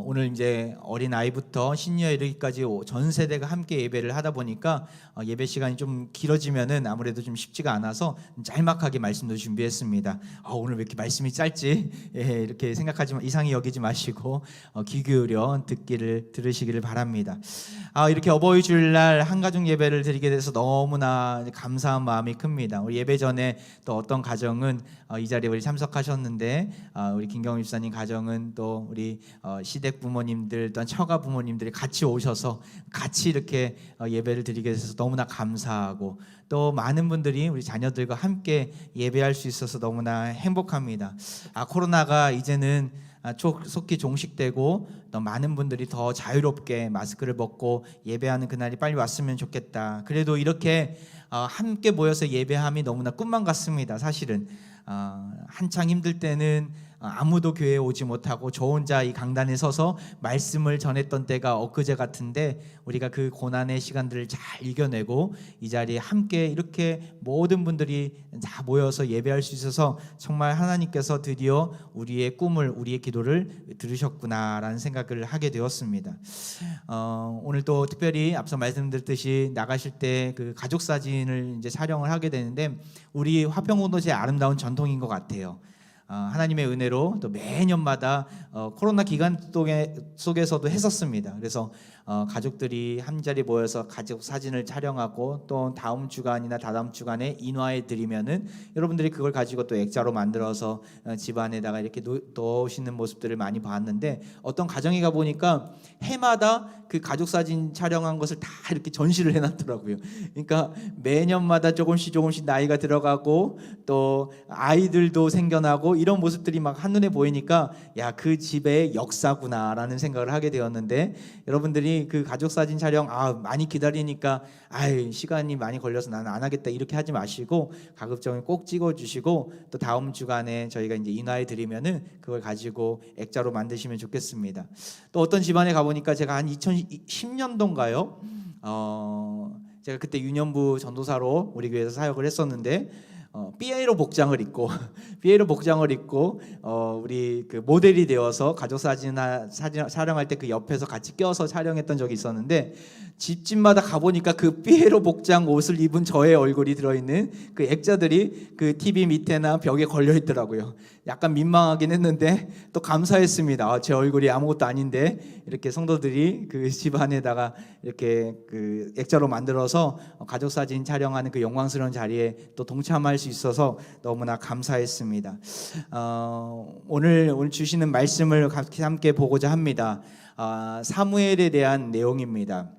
오늘 이제 어린 아이부터 시니어 이르기까지 전 세대가 함께 예배를 하다 보니까 예배 시간이 좀 길어지면은 아무래도 좀 쉽지가 않아서 짤막하게 말씀도 준비했습니다. 오늘 왜 이렇게 말씀이 짧지? 예, 이렇게 생각하지만 이상히 여기지 마시고 귀 기울여 들으시기를 바랍니다. 이렇게 어버이 주일날 한가족 예배를 드리게 돼서 너무나 감사한 마음이 큽니다. 우리 예배 전에 또 어떤 가정은 이 자리에 우리 참석하셨는데 우리 김경훈 집사님 가정은 또 우리 시댁 부모님들 또한 처가 부모님들이 같이 오셔서 같이 이렇게 예배를 드리게 돼서 너무나 감사하고 또 많은 분들이 우리 자녀들과 함께 예배할 수 있어서 너무나 행복합니다. 코로나가 이제는 속히 종식되고 또 많은 분들이 더 자유롭게 마스크를 벗고 예배하는 그날이 빨리 왔으면 좋겠다. 그래도 이렇게 함께 모여서 예배함이 너무나 꿈만 같습니다. 사실은 한창 힘들 때는 아무도 교회에 오지 못하고 저 혼자 이 강단에 서서 말씀을 전했던 때가 엊그제 같은데 우리가 그 고난의 시간들을 잘 이겨내고 이 자리에 함께 이렇게 모든 분들이 다 모여서 예배할 수 있어서 정말 하나님께서 드디어 우리의 꿈을, 우리의 기도를 들으셨구나라는 생각을 하게 되었습니다. 오늘 또 특별히 앞서 말씀드렸듯이 나가실 때 그 가족 사진을 이제 촬영을 하게 되는데 우리 화평공동체의 아름다운 전통인 것 같아요. 하나님의 은혜로 또 매년마다 코로나 기간 속에서도 했었습니다. 그래서 가족들이 한자리 모여서 가족 사진을 촬영하고 또 다음 주간이나 다다음 주간에 인화해 드리면은 여러분들이 그걸 가지고 또 액자로 만들어서 집안에다가 이렇게 넣으시는 모습들을 많이 봤는데 어떤 가정에 가 보니까 해마다 그 가족 사진 촬영한 것을 다 이렇게 전시를 해놨더라고요. 그러니까 매년마다 조금씩 나이가 들어가고 또 아이들도 생겨나고 이런 모습들이 막 한눈에 보이니까 야, 그 집의 역사구나라는 생각을 하게 되었는데 여러분들이 그 가족 사진 촬영 많이 기다리니까 시간이 많이 걸려서 나는 안 하겠다 이렇게 하지 마시고 가급적이면 꼭 찍어주시고 또 다음 주간에 저희가 이제 인화해 드리면은 그걸 가지고 액자로 만드시면 좋겠습니다. 또 어떤 집안에 가보니까 제가 한 2010년도인가요? 제가 그때 유년부 전도사로 우리 교회에서 사역을 했었는데 삐에로 복장을 입고 우리 그 모델이 되어서 가족 사진 촬영할 때 그 옆에서 같이 껴서 촬영했던 적이 있었는데 집집마다 가보니까 그 삐에로 복장 옷을 입은 저의 얼굴이 들어있는 그 액자들이 그 TV 밑에나 벽에 걸려 있더라고요. 약간 민망하긴 했는데 또 감사했습니다. 제 얼굴이 아무것도 아닌데 이렇게 성도들이 그 집안에다가 이렇게 그 액자로 만들어서 가족 사진 촬영하는 그 영광스러운 자리에 또 동참할 수 있어서 너무나 감사했습니다. 오늘 주시는 말씀을 같이 함께 보고자 합니다. 사무엘에 대한 내용입니다.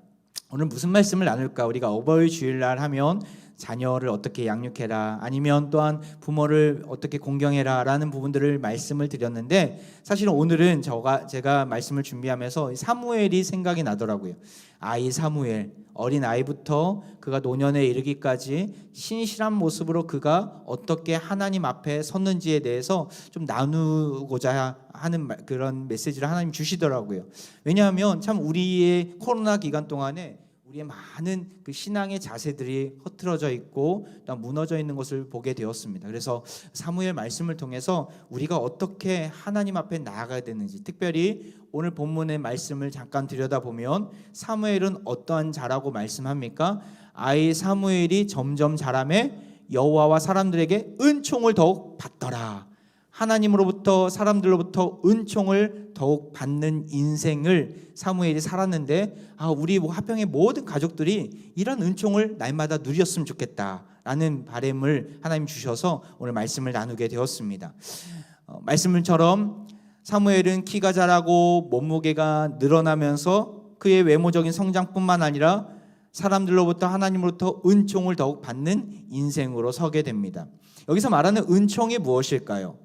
오늘 무슨 말씀을 나눌까? 우리가 어버이 주일날 하면 자녀를 어떻게 양육해라, 아니면 또한 부모를 어떻게 공경해라 라는 부분들을 말씀을 드렸는데 사실은 오늘은 제가 말씀을 준비하면서 사무엘이 생각이 나더라고요. 아이 사무엘, 어린 아이부터 그가 노년에 이르기까지 신실한 모습으로 그가 어떻게 하나님 앞에 섰는지에 대해서 좀 나누고자 하는 그런 메시지를 하나님 주시더라고요. 왜냐하면 참 우리의 코로나 기간 동안에 우리의 많은 그 신앙의 자세들이 흐트러져 있고 또 무너져 있는 것을 보게 되었습니다. 그래서 사무엘 말씀을 통해서 우리가 어떻게 하나님 앞에 나아가야 되는지, 특별히 오늘 본문의 말씀을 잠깐 들여다보면 사무엘은 어떠한 자라고 말씀합니까? 아이 사무엘이 점점 자라매 여호와와 사람들에게 은총을 더욱 받더라. 하나님으로부터 사람들로부터 은총을 더욱 받는 인생을 사무엘이 살았는데 우리 화평의 모든 가족들이 이런 은총을 날마다 누렸으면 좋겠다라는 바람을 하나님 주셔서 오늘 말씀을 나누게 되었습니다. 말씀처럼 사무엘은 키가 자라고 몸무게가 늘어나면서 그의 외모적인 성장뿐만 아니라 사람들로부터 하나님으로부터 은총을 더욱 받는 인생으로 서게 됩니다. 여기서 말하는 은총이 무엇일까요?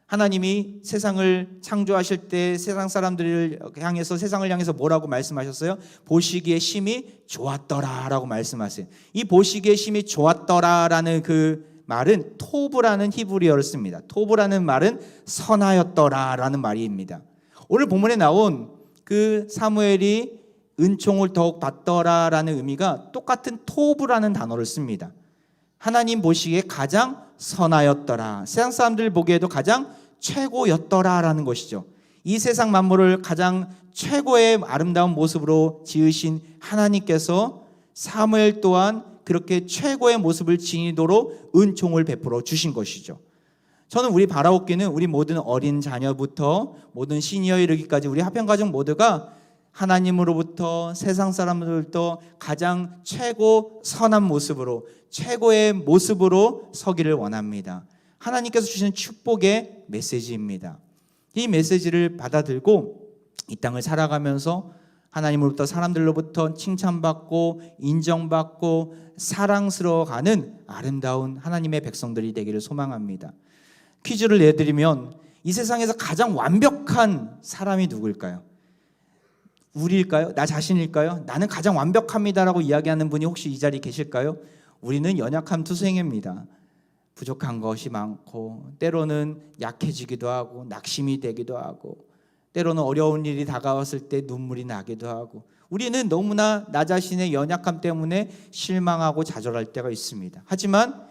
하나님이 세상을 창조하실 때 세상을 향해서 뭐라고 말씀하셨어요? 보시기에 심히 좋았더라라고 말씀하세요. 이 보시기에 심히 좋았더라라는 그 말은 토브라는 히브리어를 씁니다. 토브라는 말은 선하였더라라는 말입니다. 오늘 본문에 나온 그 사무엘이 은총을 더욱 받더라라는 의미가 똑같은 토브라는 단어를 씁니다. 하나님 보시기에 가장 선하였더라, 세상 사람들 보기에도 가장 최고였더라라는 것이죠. 이 세상 만물을 가장 최고의 아름다운 모습으로 지으신 하나님께서 사무엘 또한 그렇게 최고의 모습을 지니도록 은총을 베풀어 주신 것이죠. 저는 우리 바라옵기는 우리 모든 어린 자녀부터 모든 시니어에 이르기까지 우리 화평가족 모두가 하나님으로부터 세상 사람들부터 가장 최고 선한 모습으로 최고의 모습으로 서기를 원합니다. 하나님께서 주시는 축복의 메시지입니다. 이 메시지를 받아들고 이 땅을 살아가면서 하나님으로부터 사람들로부터 칭찬받고 인정받고 사랑스러워가는 아름다운 하나님의 백성들이 되기를 소망합니다. 퀴즈를 내드리면 이 세상에서 가장 완벽한 사람이 누구일까요? 우리일까요? 나 자신일까요? 나는 가장 완벽합니다라고 이야기하는 분이 혹시 이 자리에 계실까요? 우리는 연약한 투성입니다. 부족한 것이 많고 때로는 약해지기도 하고 낙심이 되기도 하고 때로는 어려운 일이 다가왔을 때 눈물이 나기도 하고 우리는 너무나 나 자신의 연약함 때문에 실망하고 좌절할 때가 있습니다. 하지만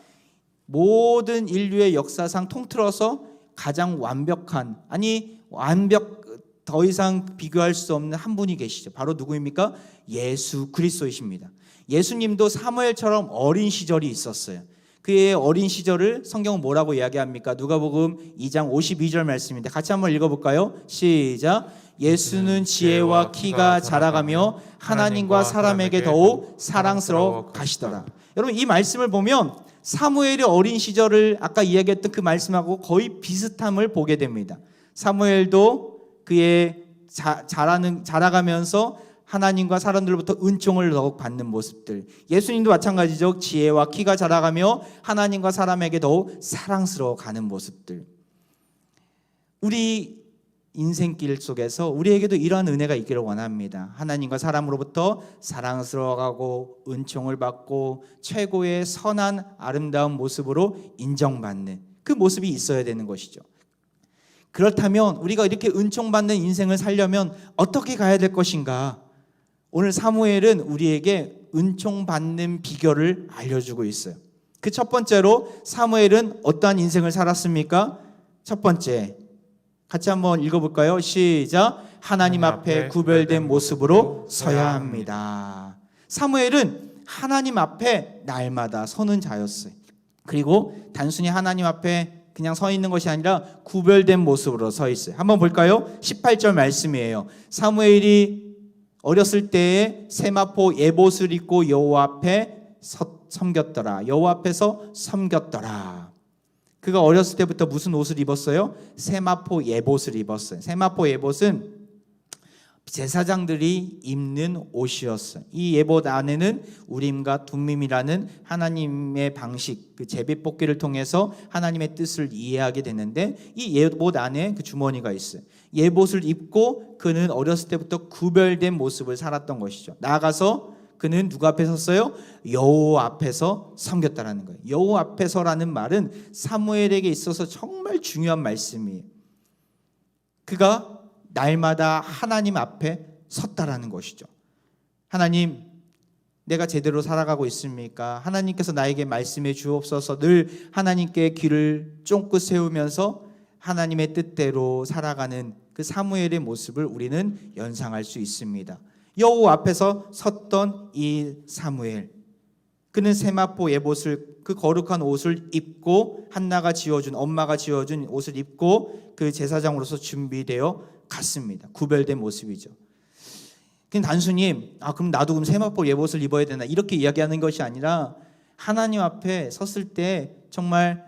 모든 인류의 역사상 통틀어서 가장 완벽한 더 이상 비교할 수 없는 한 분이 계시죠. 바로 누구입니까? 예수 그리스도이십니다. 예수님도 사무엘처럼 어린 시절이 있었어요. 그의 어린 시절을 성경은 뭐라고 이야기합니까? 누가복음 2장 52절 말씀인데 같이 한번 읽어볼까요? 시작. 예수는 지혜와 키가 자라가며 하나님과 사람에게 더욱 사랑스러워 가시더라. 여러분 이 말씀을 보면 사무엘의 어린 시절을 아까 이야기했던 그 말씀하고 거의 비슷함을 보게 됩니다. 사무엘도 그의 자라가면서 하나님과 사람들로부터 은총을 더욱 받는 모습들. 예수님도 마찬가지죠. 지혜와 키가 자라가며 하나님과 사람에게 더욱 사랑스러워 가는 모습들. 우리 인생길 속에서 우리에게도 이러한 은혜가 있기를 원합니다. 하나님과 사람으로부터 사랑스러워가고 은총을 받고 최고의 선한 아름다운 모습으로 인정받는 그 모습이 있어야 되는 것이죠. 그렇다면 우리가 이렇게 은총받는 인생을 살려면 어떻게 가야 될 것인가? 오늘 사무엘은 우리에게 은총받는 비결을 알려주고 있어요. 그 첫 번째로 사무엘은 어떠한 인생을 살았습니까? 첫 번째, 같이 한번 읽어볼까요? 시작. 하나님 앞에 구별된 모습으로 서야 합니다. 사무엘은 하나님 앞에 날마다 서는 자였어요. 그리고 단순히 하나님 앞에 그냥 서 있는 것이 아니라 구별된 모습으로 서 있어요. 한번 볼까요? 18절 말씀이에요. 사무엘이 어렸을 때에 세마포 예봇을 입고 여호와 앞에 섬겼더라. 여호와 앞에서 섬겼더라. 그가 어렸을 때부터 무슨 옷을 입었어요? 세마포 예봇을 입었어요. 세마포 예봇은 제사장들이 입는 옷이었어요. 이 예봇 안에는 우림과 둠밈이라는 하나님의 방식, 그 제비뽑기를 통해서 하나님의 뜻을 이해하게 되는데 이 예봇 안에 그 주머니가 있어요. 예봇을 입고 그는 어렸을 때부터 구별된 모습을 살았던 것이죠. 나아가서 그는 누구 앞에 섰어요? 여호와 앞에서 섬겼다라는 거예요. 여호와 앞에서라는 말은 사무엘에게 있어서 정말 중요한 말씀이에요. 그가 날마다 하나님 앞에 섰다라는 것이죠. 하나님, 내가 제대로 살아가고 있습니까? 하나님께서 나에게 말씀해 주옵소서. 늘 하나님께 귀를 쫑긋 세우면서 하나님의 뜻대로 살아가는 그 사무엘의 모습을 우리는 연상할 수 있습니다. 여호와 앞에서 섰던 이 사무엘, 그는 세마포 예봇을, 그 거룩한 옷을 입고 한나가 지어준, 엄마가 지어준 옷을 입고 그 제사장으로서 준비되어 갔습니다. 구별된 모습이죠. 그냥 단순히 그럼 나도 그럼 세마포 예봇을 입어야 되나 이렇게 이야기하는 것이 아니라 하나님 앞에 섰을 때 정말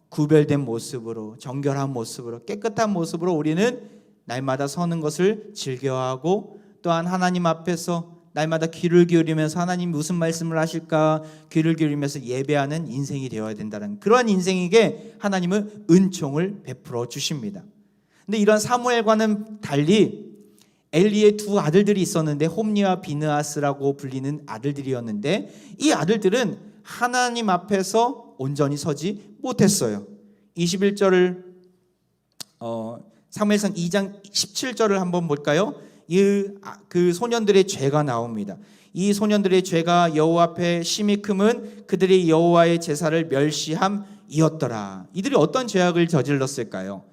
구별된 모습으로, 정결한 모습으로, 깨끗한 모습으로 우리는 날마다 서는 것을 즐겨하고, 또한 하나님 앞에서 날마다 귀를 기울이면서 하나님 무슨 말씀을 하실까 귀를 기울이면서 예배하는 인생이 되어야 된다는 그러한 인생에게 하나님은 은총을 베풀어 주십니다. 근데 이런 사무엘과는 달리 엘리의 두 아들들이 있었는데 홈리와 비느하스라고 불리는 아들들이었는데 이 아들들은 하나님 앞에서 온전히 서지 못했어요. 21절을 사무엘상 2장 17절을 한번 볼까요? 그 소년들의 죄가 나옵니다. 이 소년들의 죄가 여호와 앞에 심히 크면 그들이 여호와의 제사를 멸시함이었더라. 이들이 어떤 죄악을 저질렀을까요?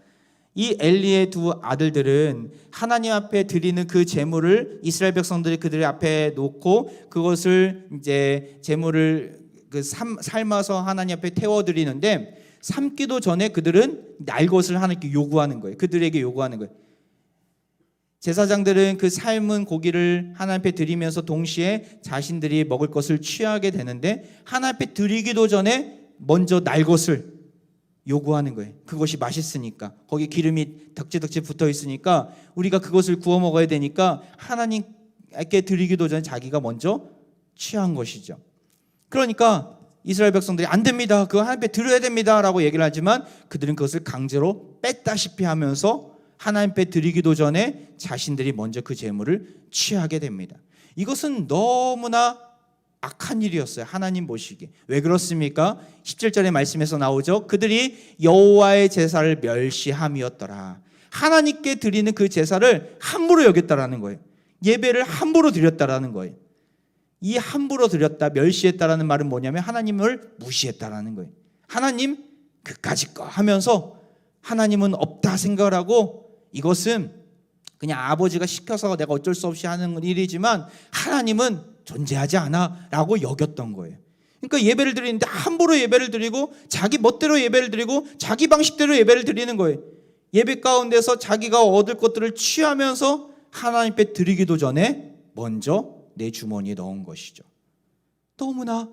이 엘리의 두 아들들은 하나님 앞에 드리는 그 제물을 이스라엘 백성들이 그들 앞에 놓고 그것을 이제 제물을 삶아서 하나님 앞에 태워 드리는데, 삶기도 전에 그들은 날 것을 하나님께 요구하는 거예요. 그들에게 요구하는 거예요. 제사장들은 그 삶은 고기를 하나님 앞에 드리면서 동시에 자신들이 먹을 것을 취하게 되는데, 하나님 앞에 드리기도 전에 먼저 날 것을 요구하는 거예요. 그것이 맛있으니까, 거기 기름이 덕지덕지 붙어 있으니까 우리가 그것을 구워 먹어야 되니까 하나님께 드리기도 전에 자기가 먼저 취한 것이죠. 그러니까 이스라엘 백성들이 안 됩니다, 그거 하나님 앞에 드려야 됩니다 라고 얘기를 하지만 그들은 그것을 강제로 뺐다시피 하면서 하나님 앞에 드리기도 전에 자신들이 먼저 그 제물을 취하게 됩니다. 이것은 너무나 악한 일이었어요, 하나님 보시기에. 왜 그렇습니까? 17절의 말씀에서 나오죠. 그들이 여호와의 제사를 멸시함이었더라. 하나님께 드리는 그 제사를 함부로 여겼다라는 거예요. 예배를 함부로 드렸다라는 거예요. 이 함부로 드렸다, 멸시했다라는 말은 뭐냐면 하나님을 무시했다라는 거예요. 하나님 그까짓 거 하면서 하나님은 없다 생각을 하고, 이것은 그냥 아버지가 시켜서 내가 어쩔 수 없이 하는 일이지만 하나님은 존재하지 않아 라고 여겼던 거예요. 그러니까 예배를 드리는데 함부로 예배를 드리고 자기 멋대로 예배를 드리고 자기 방식대로 예배를 드리는 거예요. 예배 가운데서 자기가 얻을 것들을 취하면서 하나님 앞에 드리기도 전에 먼저 내 주머니에 넣은 것이죠. 너무나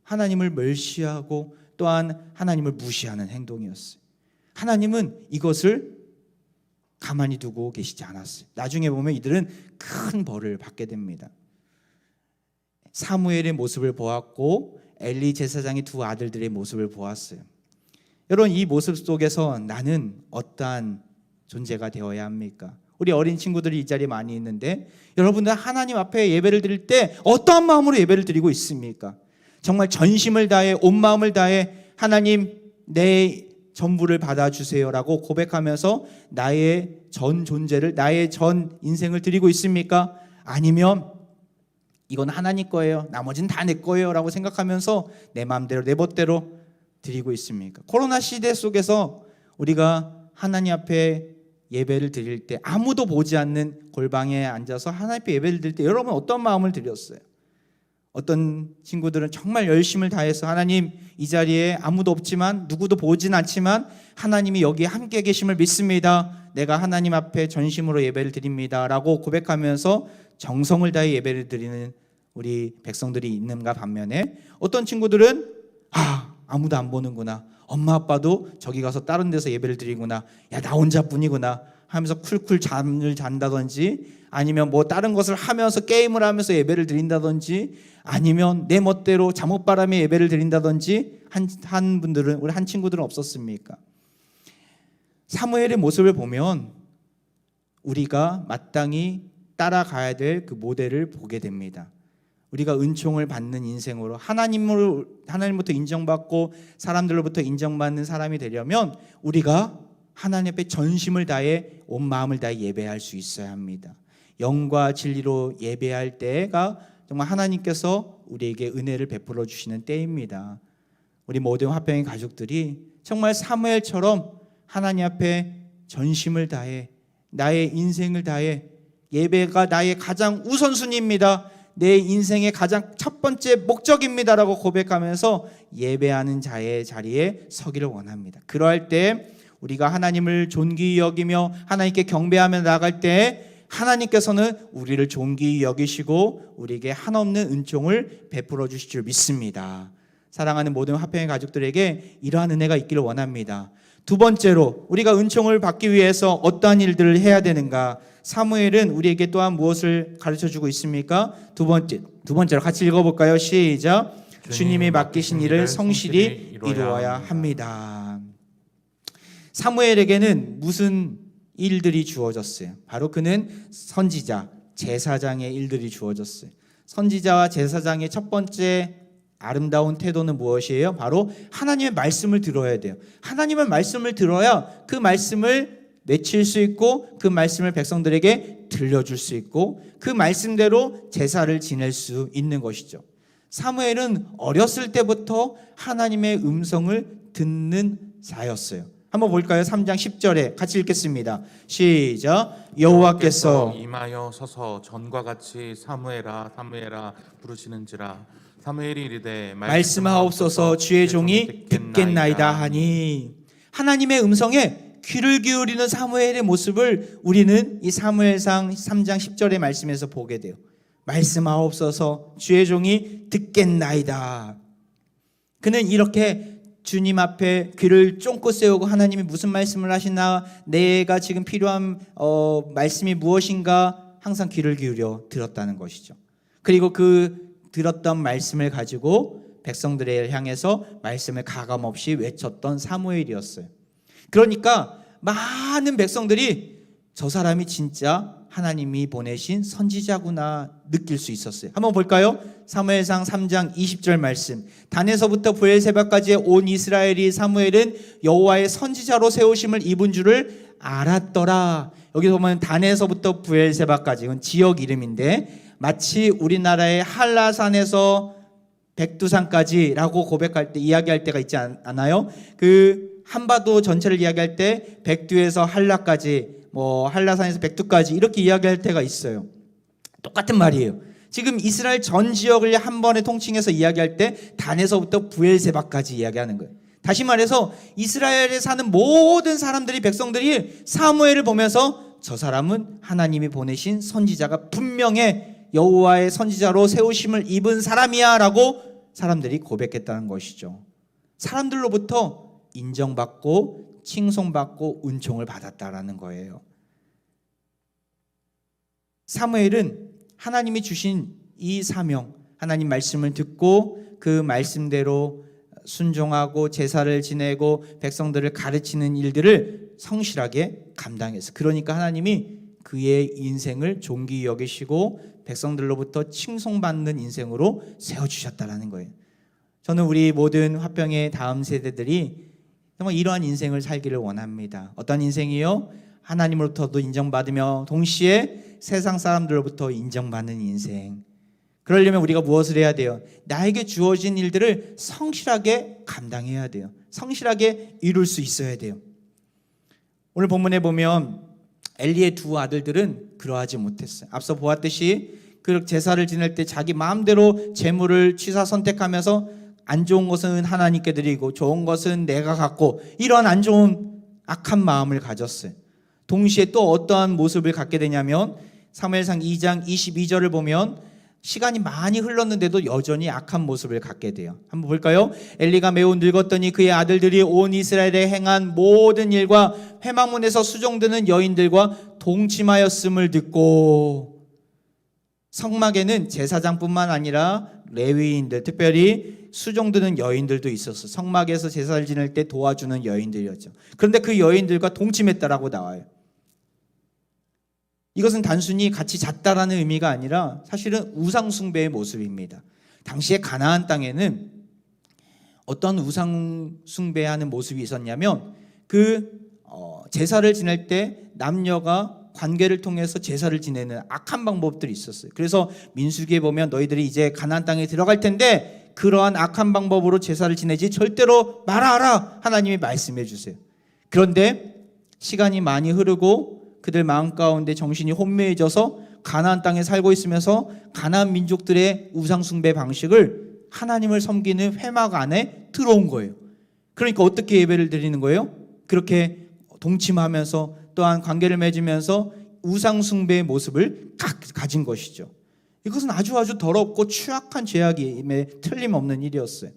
하나님을 멸시하고 또한 하나님을 무시하는 행동이었어요. 하나님은 이것을 가만히 두고 계시지 않았어요. 나중에 보면 이들은 큰 벌을 받게 됩니다. 사무엘의 모습을 보았고 엘리 제사장의 두 아들들의 모습을 보았어요. 여러분, 이 모습 속에서 나는 어떠한 존재가 되어야 합니까? 우리 어린 친구들이 이 자리에 많이 있는데, 여러분들 하나님 앞에 예배를 드릴 때 어떠한 마음으로 예배를 드리고 있습니까? 정말 전심을 다해 온 마음을 다해 하나님 내 전부를 받아주세요라고 고백하면서 나의 전 존재를, 나의 전 인생을 드리고 있습니까? 아니면 이건 하나님 거예요, 나머지는 다 내 거예요 라고 생각하면서 내 마음대로 내 멋대로 드리고 있습니까? 코로나 시대 속에서 우리가 하나님 앞에 예배를 드릴 때 아무도 보지 않는 골방에 앉아서 하나님 앞에 예배를 드릴 때 여러분 어떤 마음을 드렸어요? 어떤 친구들은 정말 열심을 다해서 하나님 이 자리에 아무도 없지만 누구도 보진 않지만 하나님이 여기 함께 계심을 믿습니다, 내가 하나님 앞에 전심으로 예배를 드립니다 라고 고백하면서 정성을 다해 예배를 드리는 우리 백성들이 있는가 반면에, 어떤 친구들은 아무도 안 보는구나, 엄마 아빠도 저기 가서 다른 데서 예배를 드리구나, 야 나 혼자뿐이구나 하면서 쿨쿨 잠을 잔다든지, 아니면 뭐 다른 것을 하면서 게임을 하면서 예배를 드린다든지, 아니면 내 멋대로 잠옷바람에 예배를 드린다든지 한 분들은, 우리 한 친구들은 없었습니까? 사무엘의 모습을 보면 우리가 마땅히 따라가야 될 그 모델을 보게 됩니다. 우리가 은총을 받는 인생으로 하나님부터 인정받고 사람들로부터 인정받는 사람이 되려면 우리가 하나님 앞에 전심을 다해 온 마음을 다해 예배할 수 있어야 합니다. 영과 진리로 예배할 때가 정말 하나님께서 우리에게 은혜를 베풀어 주시는 때입니다. 우리 모든 화평의 가족들이 정말 사무엘처럼 하나님 앞에 전심을 다해 나의 인생을 다해, 예배가 나의 가장 우선순위입니다, 내 인생의 가장 첫 번째 목적입니다라고 고백하면서 예배하는 자의 자리에 서기를 원합니다. 그러할 때 우리가 하나님을 존귀히 여기며 하나님께 경배하며 나아갈 때 하나님께서는 우리를 존귀히 여기시고 우리에게 한없는 은총을 베풀어 주실 줄 믿습니다. 사랑하는 모든 화평의 가족들에게 이러한 은혜가 있기를 원합니다. 두 번째로 우리가 은총을 받기 위해서 어떠한 일들을 해야 되는가? 사무엘은 우리에게 또한 무엇을 가르쳐주고 있습니까? 두 번째로 같이 읽어볼까요? 시작. 주님이 맡기신 일을 성실히 이루어야 합니다. 사무엘에게는 무슨 일들이 주어졌어요? 바로 그는 선지자, 제사장의 일들이 주어졌어요. 선지자와 제사장의 첫 번째 아름다운 태도는 무엇이에요? 바로 하나님의 말씀을 들어야 돼요. 하나님의 말씀을 들어야 그 말씀을 맺힐 수 있고 그 말씀을 백성들에게 들려줄 수 있고 그 말씀대로 제사를 지낼 수 있는 것이죠. 사무엘은 어렸을 때부터 하나님의 음성을 듣는 자였어요. 한번 볼까요? 3장 10절에 같이 읽겠습니다. 시작. 여호와께서 임하여 서서 전과 같이 사무엘아 사무엘아 부르시는지라 사무엘이 이르되 말씀하옵소서 주의 종이 듣겠나이다 하니, 하나님의 음성에 귀를 기울이는 사무엘의 모습을 우리는 이 사무엘상 3장 10절의 말씀에서 보게 돼요. 말씀하옵소서 주의 종이 듣겠나이다. 그는 이렇게 주님 앞에 귀를 쫑긋 세우고 하나님이 무슨 말씀을 하시나, 내가 지금 필요한 말씀이 무엇인가 항상 귀를 기울여 들었다는 것이죠. 그리고 그 들었던 말씀을 가지고 백성들을 향해서 말씀을 가감없이 외쳤던 사무엘이었어요. 그러니까 많은 백성들이 저 사람이 진짜 하나님이 보내신 선지자구나 느낄 수 있었어요. 한번 볼까요? 사무엘상 3장 20절 말씀. 단에서부터 브엘세바까지의 온 이스라엘이 사무엘은 여호와의 선지자로 세우심을 입은 줄을 알았더라. 여기서 보면 단에서부터 브엘세바까지, 이건 지역 이름인데 마치 우리나라의 한라산에서 백두산까지라고 고백할 때, 이야기할 때가 있지 않아요? 그 한반도 전체를 이야기할 때 백두에서 한라까지, 한라산에서 백두까지 이렇게 이야기할 때가 있어요. 똑같은 말이에요. 지금 이스라엘 전 지역을 한 번에 통칭해서 이야기할 때 단에서부터 브엘세바까지 이야기하는 거예요. 다시 말해서 이스라엘에 사는 모든 사람들이, 백성들이 사무엘을 보면서 저 사람은 하나님이 보내신 선지자가 분명해 여호와의 선지자로 세우심을 입은 사람이야 라고 사람들이 고백했다는 것이죠. 사람들로부터 인정받고 칭송받고 은총을 받았다라는 거예요. 사무엘은 하나님이 주신 이 사명, 하나님 말씀을 듣고 그 말씀대로 순종하고 제사를 지내고 백성들을 가르치는 일들을 성실하게 감당했어요. 그러니까 하나님이 그의 인생을 존귀 여기시고 백성들로부터 칭송받는 인생으로 세워주셨다라는 거예요. 저는 우리 모든 화평의 다음 세대들이 정말 이러한 인생을 살기를 원합니다. 어떤 인생이요? 하나님으로부터도 인정받으며 동시에 세상 사람들로부터 인정받는 인생. 그러려면 우리가 무엇을 해야 돼요? 나에게 주어진 일들을 성실하게 감당해야 돼요. 성실하게 이룰 수 있어야 돼요. 오늘 본문에 보면 엘리의 두 아들들은 그러하지 못했어요. 앞서 보았듯이 그 제사를 지낼 때 자기 마음대로 재물을 취사 선택하면서 안 좋은 것은 하나님께 드리고 좋은 것은 내가 갖고, 이러한 안 좋은 악한 마음을 가졌어요. 동시에 또 어떠한 모습을 갖게 되냐면 사무엘상 2장 22절을 보면 시간이 많이 흘렀는데도 여전히 악한 모습을 갖게 돼요. 한번 볼까요? 엘리가 매우 늙었더니 그의 아들들이 온 이스라엘에 행한 모든 일과 회막문에서 수종드는 여인들과 동침하였음을 듣고, 성막에는 제사장뿐만 아니라 레위인들, 특별히 수종드는 여인들도 있었어요. 성막에서 제사를 지낼 때 도와주는 여인들이었죠. 그런데 그 여인들과 동침했다라고 나와요. 이것은 단순히 같이 잤다라는 의미가 아니라 사실은 우상 숭배의 모습입니다. 당시에 가나안 땅에는 어떤 우상 숭배하는 모습이 있었냐면 제사를 지낼 때 남녀가 관계를 통해서 제사를 지내는 악한 방법들이 있었어요. 그래서 민수기에 보면 너희들이 이제 가나안 땅에 들어갈 텐데 그러한 악한 방법으로 제사를 지내지 절대로 말아라, 하나님이 말씀해 주세요. 그런데 시간이 많이 흐르고 그들 마음 가운데 정신이 혼미해져서 가나안 땅에 살고 있으면서 가나안 민족들의 우상 숭배 방식을 하나님을 섬기는 회막 안에 들어온 거예요. 그러니까 어떻게 예배를 드리는 거예요? 그렇게 동침하면서 또한 관계를 맺으면서 우상 숭배의 모습을 가진 것이죠. 이것은 아주 더럽고 추악한 죄악임에 틀림없는 일이었어요.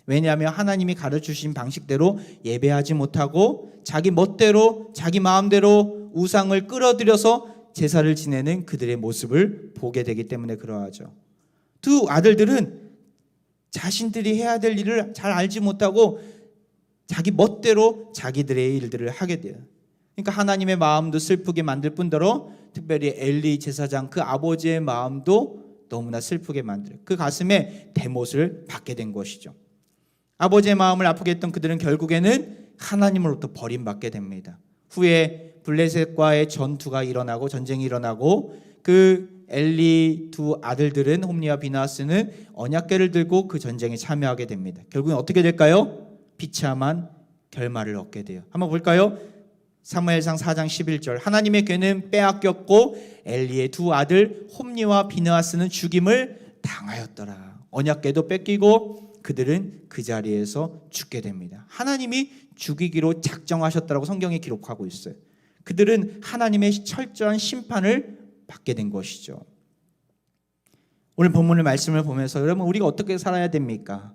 왜냐하면 하나님이 가르쳐주신 방식대로 예배하지 못하고 자기 멋대로 자기 마음대로 우상을 끌어들여서 제사를 지내는 그들의 모습을 보게 되기 때문에 그러하죠. 두 아들들은 자신들이 해야 될 일을 잘 알지 못하고 자기 멋대로 자기들의 일들을 하게 돼요. 그러니까 하나님의 마음도 슬프게 만들 뿐더러 특별히 엘리 제사장 그 아버지의 마음도 너무나 슬프게 만들어요. 그 가슴에 대못을 받게 된 것이죠. 아버지의 마음을 아프게 했던 그들은 결국에는 하나님으로부터 버림받게 됩니다. 후에 블레셋과의 전투가 일어나고 전쟁이 일어나고 그 엘리 두 아들들은 홈니와 비나스는 언약궤를 들고 그 전쟁에 참여하게 됩니다. 결국엔 어떻게 될까요? 비참한 결말을 얻게 돼요. 한번 볼까요? 사무엘상 4장 11절. 하나님의 괴는 빼앗겼고 엘리의 두 아들 홈니와 비느하스는 죽임을 당하였더라. 언약궤도 뺏기고 그들은 그 자리에서 죽게 됩니다. 하나님이 죽이기로 작정하셨다라고 성경이 기록하고 있어요. 그들은 하나님의 철저한 심판을 받게 된 것이죠. 오늘 본문의 말씀을 보면서 여러분, 우리가 어떻게 살아야 됩니까?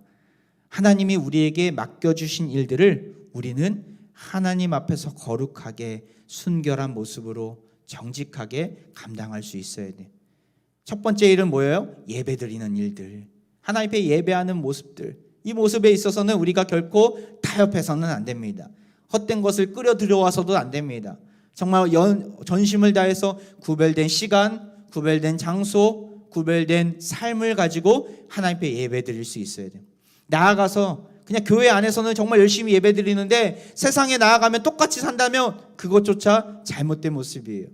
하나님이 우리에게 맡겨주신 일들을 우리는 하나님 앞에서 거룩하게 순결한 모습으로 정직하게 감당할 수 있어야 돼. 첫 번째 일은 뭐예요? 예배드리는 일들, 하나님 앞에 예배하는 모습들. 이 모습에 있어서는 우리가 결코 타협해서는 안 됩니다. 헛된 것을 끌어 들여와서도 안 됩니다. 정말 전심을 다해서 구별된 시간, 구별된 장소, 구별된 삶을 가지고 하나님 앞에 예배드릴 수 있어야 돼요. 나아가서 그냥 교회 안에서는 정말 열심히 예배드리는데 세상에 나아가면 똑같이 산다면 그것조차 잘못된 모습이에요.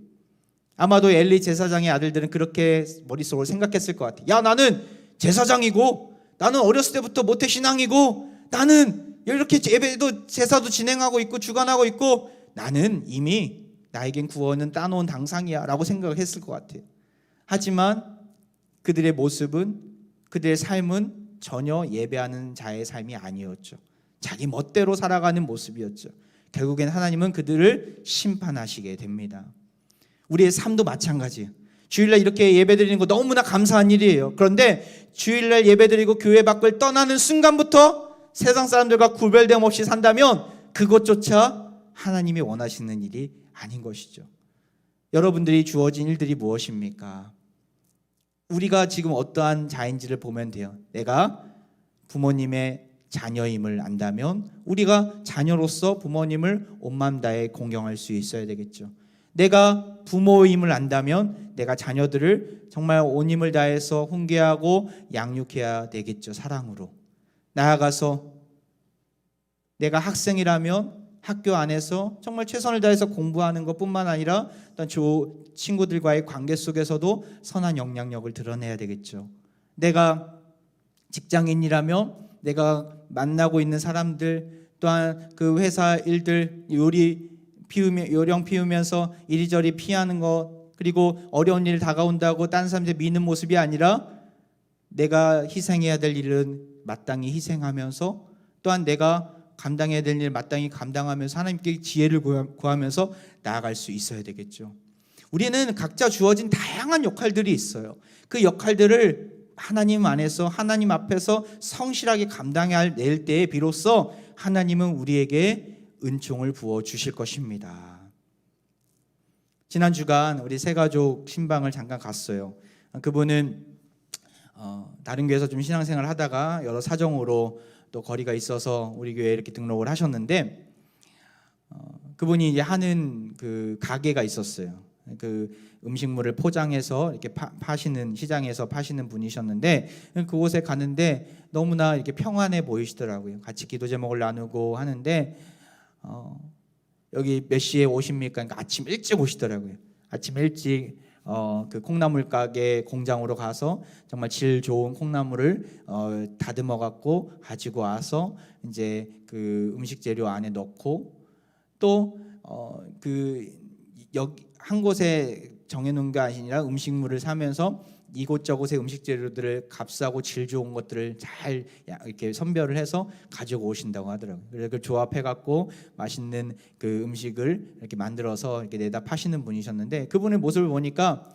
아마도 엘리 제사장의 아들들은 그렇게 머릿속으로 생각했을 것 같아요. 야, 나는 제사장이고, 나는 어렸을 때부터 모태신앙이고, 나는 이렇게 예배도 제사도 진행하고 있고 주관하고 있고, 나는 이미 나에겐 구원은 따놓은 당상이야 라고 생각을 했을 것 같아요. 하지만 그들의 모습은, 그들의 삶은 전혀 예배하는 자의 삶이 아니었죠. 자기 멋대로 살아가는 모습이었죠. 결국엔 하나님은 그들을 심판하시게 됩니다. 우리의 삶도 마찬가지예요. 주일날 이렇게 예배드리는 거 너무나 감사한 일이에요. 그런데 주일날 예배드리고 교회 밖을 떠나는 순간부터 세상 사람들과 구별됨 없이 산다면 그것조차 하나님이 원하시는 일이 아닌 것이죠. 여러분들이 주어진 일들이 무엇입니까? 우리가 지금 어떠한 자인지를 보면 돼요. 내가 부모님의 자녀임을 안다면 우리가 자녀로서 부모님을 온 마음 다해 공경할 수 있어야 되겠죠. 내가 부모임을 안다면 내가 자녀들을 정말 온 힘을 다해서 훈계하고 양육해야 되겠죠. 사랑으로. 나아가서 내가 학생이라면 학교 안에서 정말 최선을 다해서 공부하는 것뿐만 아니라 어떤 친구들과의 관계 속에서도 선한 영향력을 드러내야 되겠죠. 내가 직장인이라면 내가 만나고 있는 사람들, 또한 그 회사 일들, 요령 피우면서 이리저리 피하는 것, 그리고 어려운 일 다가온다고 다른 사람들 미는 모습이 아니라 내가 희생해야 될 일은 마땅히 희생하면서, 또한 내가 감당해야 될 일 마땅히 감당하면서 하나님께 지혜를 구하면서 나아갈 수 있어야 되겠죠. 우리는 각자 주어진 다양한 역할들이 있어요. 그 역할들을 하나님 안에서, 하나님 앞에서 성실하게 감당해낼 때에 비로소 하나님은 우리에게 은총을 부어 주실 것입니다. 지난 주간 우리 새가족 신방을 잠깐 갔어요. 그분은 다른 교회에서 좀 신앙생활을 하다가 여러 사정으로 또 거리가 있어서 우리 교회에 이렇게 등록을 하셨는데, 그분이 이제 하는 그 가게가 있었어요. 그 음식물을 포장해서 이렇게 파시는, 시장에서 파시는 분이셨는데, 그곳에 가는데 너무나 이렇게 평안해 보이시더라고요. 같이 기도 제목을 나누고 하는데 여기 몇 시에 오십니까? 그러니까 아침 일찍 오시더라고요. 아침 일찍 그 콩나물 가게 공장으로 가서 정말 질 좋은 콩나물을 다듬어 갖고 가지고 와서 이제 그 음식 재료 안에 넣고, 또 그 여기 한 곳에 정해놓은 게 아니라 음식물을 사면서 이곳저곳의 음식 재료들을 값싸고 질 좋은 것들을 잘 이렇게 선별을 해서 가지고 오신다고 하더라고요. 그래서 그걸 조합해 갖고 맛있는 그 음식을 이렇게 만들어서 이렇게 내다 파시는 분이셨는데, 그분의 모습을 보니까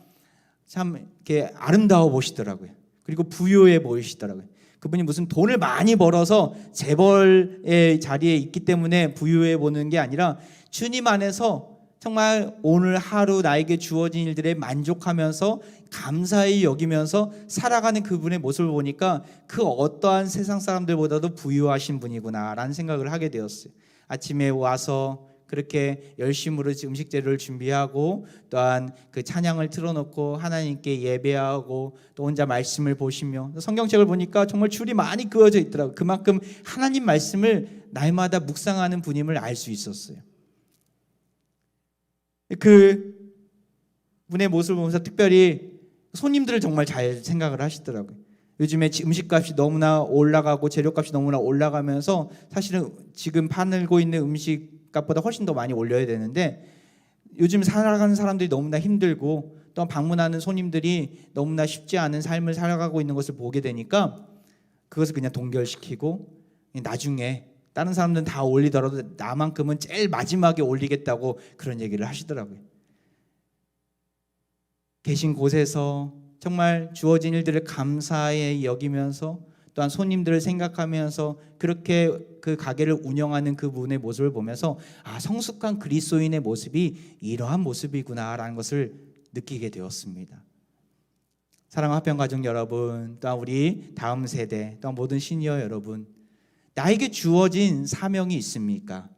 참 이렇게 아름다워 보시더라고요. 그리고 부유해 보이시더라고요. 그분이 무슨 돈을 많이 벌어서 재벌의 자리에 있기 때문에 부유해 보는 게 아니라 주님 안에서 정말 오늘 하루 나에게 주어진 일들에 만족하면서 감사히 여기면서 살아가는 그분의 모습을 보니까 그 어떠한 세상 사람들보다도 부유하신 분이구나라는 생각을 하게 되었어요. 아침에 와서 그렇게 열심으로 음식 재료를 준비하고, 또한 그 찬양을 틀어놓고 하나님께 예배하고, 또 혼자 말씀을 보시며, 성경책을 보니까 정말 줄이 많이 그어져 있더라고요. 그만큼 하나님 말씀을 날마다 묵상하는 분임을 알 수 있었어요. 그 분의 모습을 보면서 특별히 손님들을 정말 잘 생각을 하시더라고요. 요즘에 음식값이 너무나 올라가고 재료값이 너무나 올라가면서 사실은 지금 팔고 있는 음식값보다 훨씬 더 많이 올려야 되는데 요즘 살아가는 사람들이 너무나 힘들고 또 방문하는 손님들이 너무나 쉽지 않은 삶을 살아가고 있는 것을 보게 되니까 그것을 그냥 동결시키고 나중에 다른 사람들은 다 올리더라도 나만큼은 제일 마지막에 올리겠다고 그런 얘기를 하시더라고요. 계신 곳에서 정말 주어진 일들을 감사히 여기면서 또한 손님들을 생각하면서 그렇게 그 가게를 운영하는 그분의 모습을 보면서 성숙한 그리스도인의 모습이 이러한 모습이구나라는 것을 느끼게 되었습니다. 사랑하는 화평가족 여러분, 또한 우리 다음 세대, 또한 모든 시니어 여러분, 나에게 주어진 사명이 있습니까?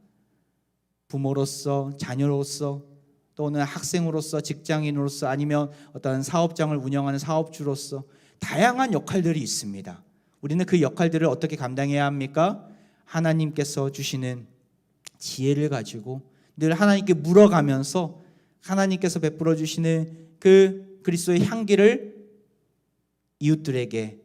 부모로서, 자녀로서, 또는 학생으로서, 직장인으로서, 아니면 어떤 사업장을 운영하는 사업주로서 다양한 역할들이 있습니다. 우리는 그 역할들을 어떻게 감당해야 합니까? 하나님께서 주시는 지혜를 가지고 늘 하나님께 물어가면서 하나님께서 베풀어 주시는 그 그리스도의 향기를 이웃들에게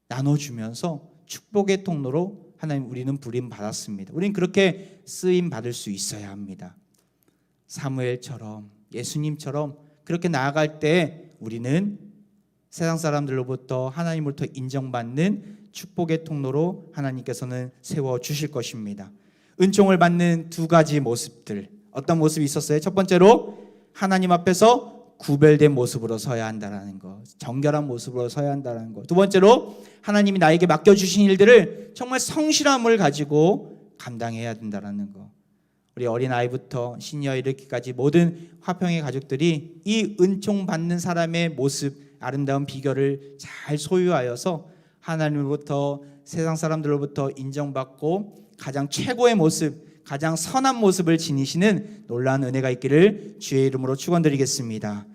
나눠주면서 축복의 통로로 하나님 우리는 부름 받았습니다. 우리는 그렇게 쓰임 받을 수 있어야 합니다. 사무엘처럼 예수님처럼 그렇게 나아갈 때 우리는 세상 사람들로부터 하나님으로부터 인정받는 축복의 통로로 하나님께서는 세워주실 것입니다. 은총을 받는 두 가지 모습들, 어떤 모습이 있었어요? 첫 번째로 하나님 앞에서 구별된 모습으로 서야 한다는 것, 정결한 모습으로 서야 한다는 것. 두 번째로 하나님이 나에게 맡겨주신 일들을 정말 성실함을 가지고 감당해야 된다는 것. 우리 어린아이부터 시니어 이르기까지 모든 화평의 가족들이 이 은총 받는 사람의 모습, 아름다운 비결을 잘 소유하여서 하나님으로부터 세상 사람들로부터 인정받고 가장 최고의 모습, 가장 선한 모습을 지니시는 놀라운 은혜가 있기를 주의 이름으로 축원드리겠습니다.